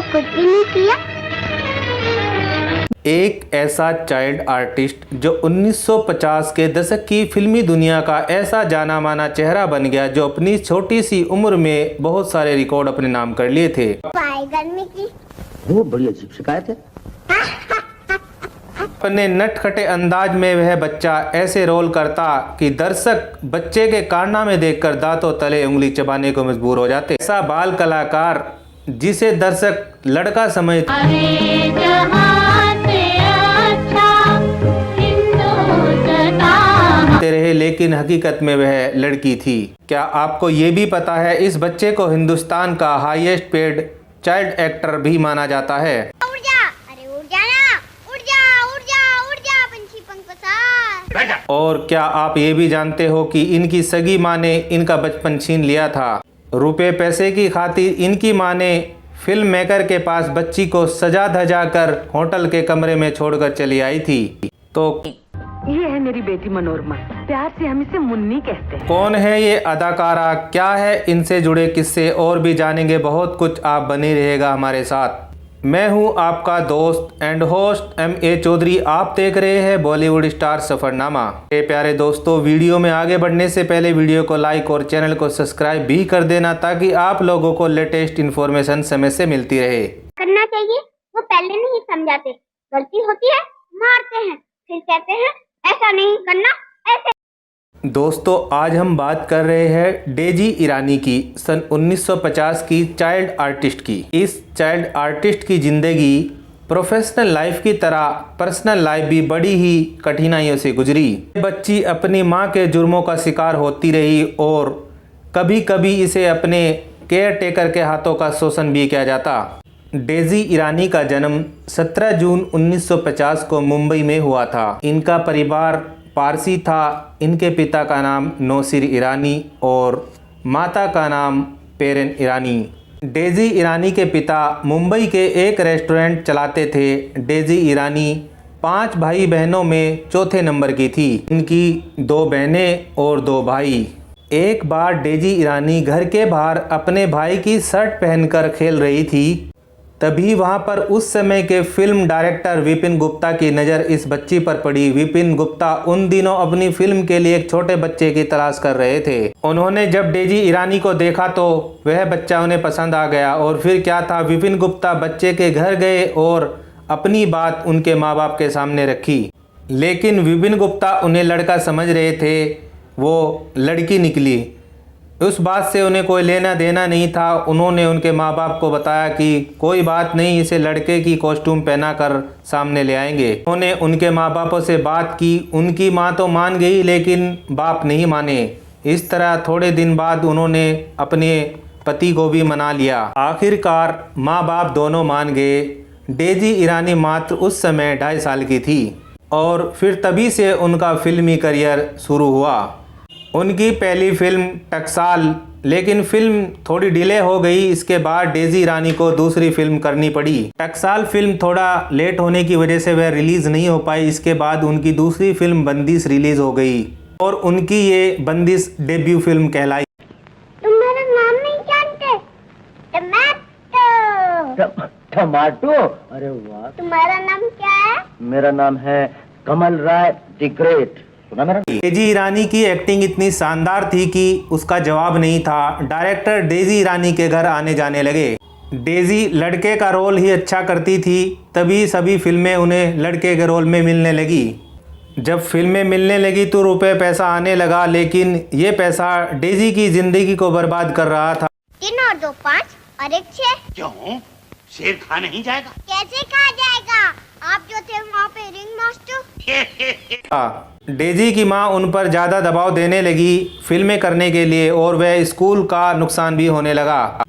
कुछ भी नहीं किया। एक ऐसा चाइल्ड आर्टिस्ट जो 1950 के दशक की फिल्मी दुनिया का ऐसा जाना माना चेहरा बन गया, जो अपनी छोटी सी उम्र में बहुत सारे रिकॉर्ड अपने नाम कर लिए थे। गर्मी की वो बड़ी अजीब शिकायत है। अपने नटखटे अंदाज में वह बच्चा ऐसे रोल करता कि दर्शक बच्चे के कारनामे देखकर दांतों तले उंगली चबाने को मजबूर हो जाते। ऐसा बाल कलाकार जिसे दर्शक लड़का समझते रहे, लेकिन हकीकत में वह लड़की थी। क्या आपको ये भी पता है इस बच्चे को हिंदुस्तान का हाईएस्ट पेड चाइल्ड एक्टर भी माना जाता है। उड़ जा, अरे उड़ जा ना, उड़ जा, उड़ जा, उड़ जा पंछी पंख पसार। और क्या आप ये भी जानते हो कि इनकी सगी माँ ने इनका बचपन छीन लिया था। रुपए पैसे की खातिर इनकी माँ ने फिल्म मेकर के पास बच्ची को सजा धजा कर होटल के कमरे में छोड़कर चली आई थी। तो ये है मेरी बेटी मनोरमा, प्यार से हम इसे मुन्नी कहते हैं। कौन है ये अदाकारा, क्या है इनसे जुड़े किस्से, और भी जानेंगे बहुत कुछ। आप बने रहिएगा हमारे साथ। मैं हूं आपका दोस्त एंड होस्ट M.A. चौधरी। आप देख रहे हैं बॉलीवुड स्टार सफरनामा। प्यारे दोस्तों, वीडियो में आगे बढ़ने से पहले वीडियो को लाइक और चैनल को सब्सक्राइब भी कर देना, ताकि आप लोगों को लेटेस्ट इन्फॉर्मेशन समय से मिलती रहे। करना चाहिए वो पहले नहीं समझाते, गलती होती है मारते हैं, फिर कहते हैं ऐसा नहीं करना ऐसे। दोस्तों, आज हम बात कर रहे हैं डेजी ईरानी की, सन 1950 की चाइल्ड आर्टिस्ट की। इस चाइल्ड आर्टिस्ट की जिंदगी प्रोफेशनल लाइफ की तरह पर्सनल लाइफ भी बड़ी ही कठिनाइयों से गुजरी। बच्ची अपनी मां के जुर्मों का शिकार होती रही और कभी कभी इसे अपने केयर टेकर के हाथों का शोषण भी किया जाता। डेजी ईरानी का जन्म 17 जून 1950 को मुंबई में हुआ था। इनका परिवार पारसी था। इनके पिता का नाम नौसिर ईरानी और माता का नाम पेरेन ईरानी। डेजी ईरानी के पिता मुंबई के एक रेस्टोरेंट चलाते थे। डेजी ईरानी 5 भाई बहनों में चौथे नंबर की थी। इनकी 2 बहनें और 2 भाई। एक बार डेजी ईरानी घर के बाहर अपने भाई की शर्ट पहनकर खेल रही थी, तभी वहां पर उस समय के फिल्म डायरेक्टर विपिन गुप्ता की नज़र इस बच्ची पर पड़ी। विपिन गुप्ता उन दिनों अपनी फिल्म के लिए एक छोटे बच्चे की तलाश कर रहे थे। उन्होंने जब डेजी ईरानी को देखा तो वह बच्चा उन्हें पसंद आ गया। और फिर क्या था, विपिन गुप्ता बच्चे के घर गए और अपनी बात उनके माँ बाप के सामने रखी। लेकिन विपिन गुप्ता उन्हें लड़का समझ रहे थे, वो लड़की निकली। उस बात से उन्हें कोई लेना देना नहीं था। उन्होंने उनके माँ बाप को बताया कि कोई बात नहीं, इसे लड़के की कॉस्ट्यूम पहना कर सामने ले आएंगे। उन्होंने उनके माँ बापों से बात की। उनकी माँ तो मान गई, लेकिन बाप नहीं माने। इस तरह थोड़े दिन बाद उन्होंने अपने पति को भी मना लिया। आखिरकार माँ बाप दोनों मान गए। डेजी ईरानी मात्र उस समय 2.5 साल की थी और फिर तभी से उनका फिल्मी करियर शुरू हुआ। उनकी पहली फिल्म टकसाल, लेकिन फिल्म थोड़ी डिले हो गई। इसके बाद डेजी ईरानी को दूसरी फिल्म करनी पड़ी। टकसाल फिल्म थोड़ा लेट होने की वजह से वह रिलीज नहीं हो पाई। इसके बाद उनकी दूसरी फिल्म बंदिश रिलीज हो गई और उनकी ये बंदिश डेब्यू फिल्म कहलाई। तुम मेरा नाम नहीं जानते? टमाटो। टमाटो? अरे वाह। तुम्हारा नाम क्या है? मेरा नाम है कमल राय द ग्रेट। डेजी ईरानी की एक्टिंग इतनी शानदार थी कि उसका जवाब नहीं था। डायरेक्टर डेजी ईरानी के घर आने जाने लगे। डेजी लड़के का रोल ही अच्छा करती थी, तभी सभी फिल्में उन्हें लड़के के रोल में मिलने लगी। जब फिल्में मिलने लगी तो रुपए पैसा आने लगा, लेकिन ये पैसा डेजी की जिंदगी को बर्बाद कर रहा था। 3 और 2 5 और 1 6। क्यों? शेर खा नहीं जाएगा? कैसे खा जाएगा? आप जो थे वहाँ पे रिंग मास्टर। डेजी की मां उन पर ज़्यादा दबाव देने लगी फिल्में करने के लिए, और वह स्कूल का नुकसान भी होने लगा।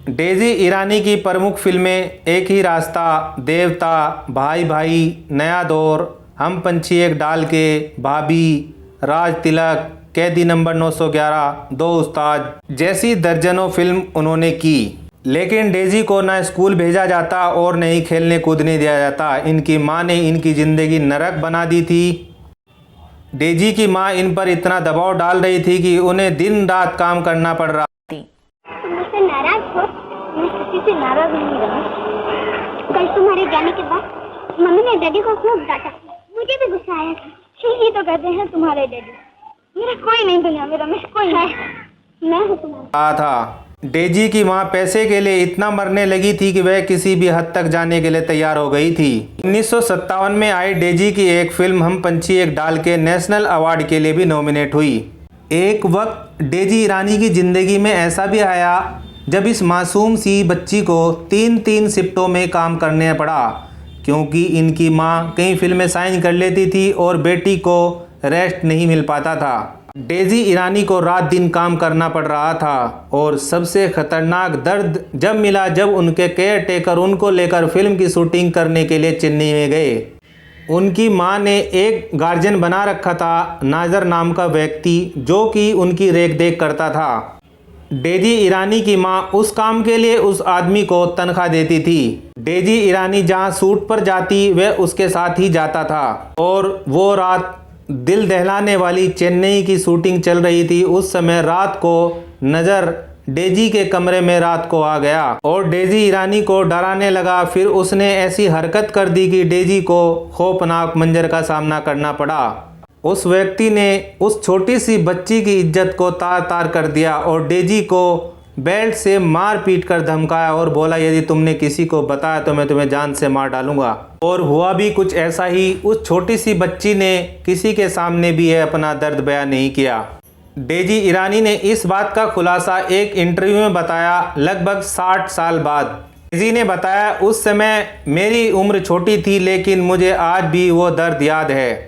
डेजी ईरानी की प्रमुख फिल्में एक ही रास्ता, देवता, भाई भाई, नया दौर, हम पंछी एक डाल के, भाभी, राज तिलक, कैदी नंबर 911, 2 उस्ताद जैसी दर्जनों फिल्म उन्होंने की। लेकिन डेजी को ना स्कूल भेजा जाता और न ही खेलने कूदने दिया जाता। इनकी माँ ने इनकी ज़िंदगी नरक बना दी थी। डेजी की माँ इन पर इतना दबाव डाल रही थी कि उन्हें दिन रात काम करना पड़ रहा। मुझसे नाराज हो, मैं किसी डैडी से नाराज नहीं रहा। कल तुम्हारे जाने के बाद मम्मी ने डैडी को खूब डांटा, मुझे भी गुस्सा आया था। यही तो कहते हैं तुम्हारे डैडी, मेरा कोई नहीं दुनिया में रमेश, कोई है, मैं हूँ तुम्हारा। था डेजी की मां पैसे के लिए इतना मरने लगी थी कि वह किसी भी हद तक जाने के लिए तैयार हो गई थी। 1957 में आई डेजी की एक फिल्म हम पंछी एक डाल के नेशनल अवार्ड के लिए भी नॉमिनेट हुई। एक वक्त डेजी ईरानी की ज़िंदगी में ऐसा भी आया जब इस मासूम सी बच्ची को 3-3 शिफ्टों में काम करने पड़ा, क्योंकि इनकी मां कई फिल्में साइन कर लेती थी और बेटी को रेस्ट नहीं मिल पाता था। डेजी ईरानी को रात दिन काम करना पड़ रहा था और सबसे खतरनाक दर्द जब मिला जब उनके केयर टेकर उनको लेकर फिल्म की शूटिंग करने के लिए चेन्नई में गए। उनकी मां ने एक गार्जियन बना रखा था, नाजर नाम का व्यक्ति, जो कि उनकी रेख देख करता था। डेजी ईरानी की मां उस काम के लिए उस आदमी को तनख्वाह देती थी। डेजी ईरानी जहां शूट पर जाती वह उसके साथ ही जाता था और वो रात दिल दहलाने वाली चेन्नई की शूटिंग चल रही थी। उस समय रात को नज़र डेजी के कमरे में रात को आ गया और डेजी ईरानी को डराने लगा। फिर उसने ऐसी हरकत कर दी कि डेजी को खौफनाक मंजर का सामना करना पड़ा। उस व्यक्ति ने उस छोटी सी बच्ची की इज्जत को तार तार कर दिया और डेजी को बेल्ट से मार पीट कर धमकाया और बोला, यदि तुमने किसी को बताया तो मैं तुम्हें जान से मार डालूंगा। और हुआ भी कुछ ऐसा ही। उस छोटी सी बच्ची ने किसी के सामने भी अपना दर्द बयान नहीं किया। डेजी ईरानी ने इस बात का खुलासा एक इंटरव्यू में बताया लगभग 60 साल बाद। डेजी ने बताया, उस समय मेरी उम्र छोटी थी लेकिन मुझे आज भी वो दर्द याद है।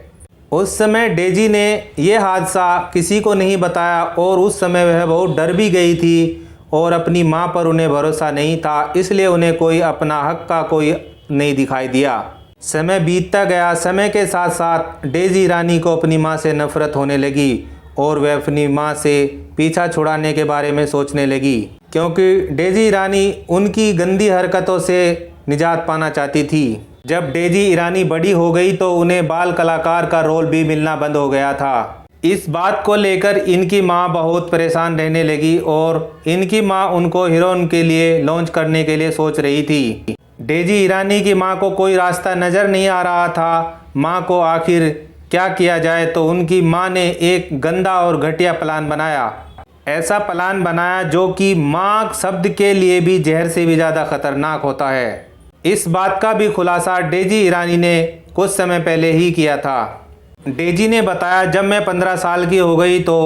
उस समय डेजी ने यह हादसा किसी को नहीं बताया और उस समय वह बहुत डर भी गई थी और अपनी मां पर उन्हें भरोसा नहीं था, इसलिए उन्हें कोई अपना हक का कोई नहीं दिखाई दिया। समय बीतता गया। समय के साथ साथ डेजी ईरानी को अपनी मां से नफरत होने लगी और वह अपनी मां से पीछा छुड़ाने के बारे में सोचने लगी, क्योंकि डेजी ईरानी उनकी गंदी हरकतों से निजात पाना चाहती थी। जब डेजी ईरानी बड़ी हो गई तो उन्हें बाल कलाकार का रोल भी मिलना बंद हो गया था। इस बात को लेकर इनकी मां बहुत परेशान रहने लगी और इनकी मां उनको हीरोइन के लिए लॉन्च करने के लिए सोच रही थी। डेजी ईरानी की मां को कोई रास्ता नज़र नहीं आ रहा था। मां को आखिर क्या किया जाए, तो उनकी मां ने एक गंदा और घटिया प्लान बनाया। ऐसा प्लान बनाया जो कि मां शब्द के लिए भी जहर से भी ज़्यादा खतरनाक होता है। इस बात का भी खुलासा डेजी ईरानी ने कुछ समय पहले ही किया था। डेजी ने बताया, जब मैं 15 साल की हो गई तो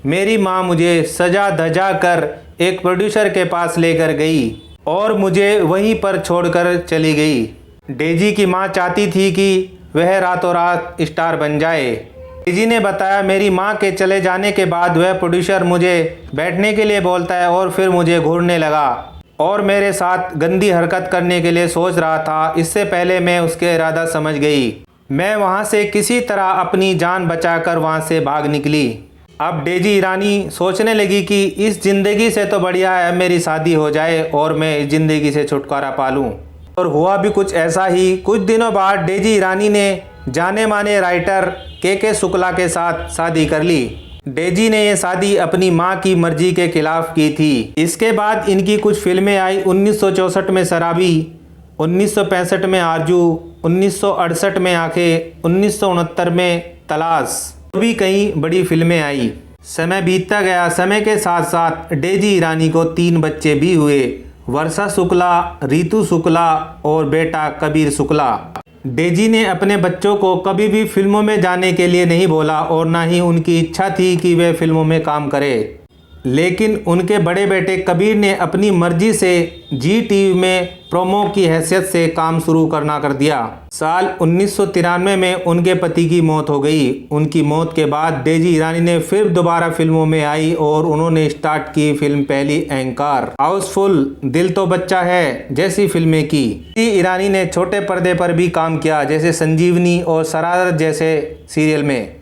मेरी मां मुझे सजा धजा कर एक प्रोड्यूसर के पास लेकर गई और मुझे वहीं पर छोड़कर चली गई। डेजी की मां चाहती थी कि वह रातों रात स्टार बन जाए। डेजी ने बताया, मेरी मां के चले जाने के बाद वह प्रोड्यूसर मुझे बैठने के लिए बोलता है और फिर मुझे घूरने लगा और मेरे साथ गंदी हरकत करने के लिए सोच रहा था। इससे पहले मैं उसके इरादा समझ गई। मैं वहां से किसी तरह अपनी जान बचाकर वहां से भाग निकली। अब डेजी ईरानी सोचने लगी कि इस ज़िंदगी से तो बढ़िया है मेरी शादी हो जाए और मैं इस ज़िंदगी से छुटकारा पा लूं। और हुआ भी कुछ ऐसा ही। कुछ दिनों बाद डेजी ईरानी ने जाने माने राइटर के शुक्ला के साथ शादी कर ली। डेजी ने यह शादी अपनी मां की मर्जी के खिलाफ की थी। इसके बाद इनकी कुछ फिल्में आई। 1964 में शराबी, 1965 में आरजू, 1968 में आंखें, 1969 में तलाश, भी कई बड़ी फिल्में आई। समय बीतता गया। समय के साथ साथ डेजी ईरानी को 3 बच्चे भी हुए, वर्षा शुक्ला, रितु शुक्ला और बेटा कबीर शुक्ला। डेजी ने अपने बच्चों को कभी भी फिल्मों में जाने के लिए नहीं बोला और ना ही उनकी इच्छा थी कि वे फिल्मों में काम करें, लेकिन उनके बड़े बेटे कबीर ने अपनी मर्जी से जी टीवी में प्रोमो की हैसियत से काम शुरू करना कर दिया। साल 1993 में उनके पति की मौत हो गई। उनकी मौत के बाद डेजी ईरानी ने फिर दोबारा फिल्मों में आई और उन्होंने स्टार्ट की फिल्म पहली एंकार, हाउसफुल, दिल तो बच्चा है जैसी फिल्में की। डेजी ईरानी ने छोटे पर्दे पर भी काम किया, जैसे संजीवनी और शरारत जैसे सीरियल में।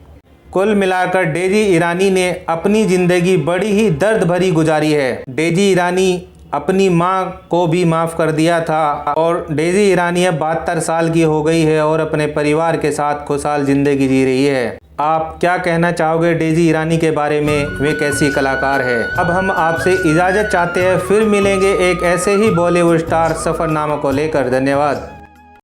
कुल मिलाकर डेजी ईरानी ने अपनी ज़िंदगी बड़ी ही दर्द भरी गुजारी है। डेजी ईरानी अपनी मां को भी माफ़ कर दिया था और डेजी ईरानी अब 72 साल की हो गई है और अपने परिवार के साथ खुशहाल ज़िंदगी जी रही है। आप क्या कहना चाहोगे डेजी ईरानी के बारे में, वे कैसी कलाकार है? अब हम आपसे इजाज़त चाहते हैं, फिर मिलेंगे एक ऐसे ही बॉलीवुड स्टार सफ़रनामा को लेकर। धन्यवाद।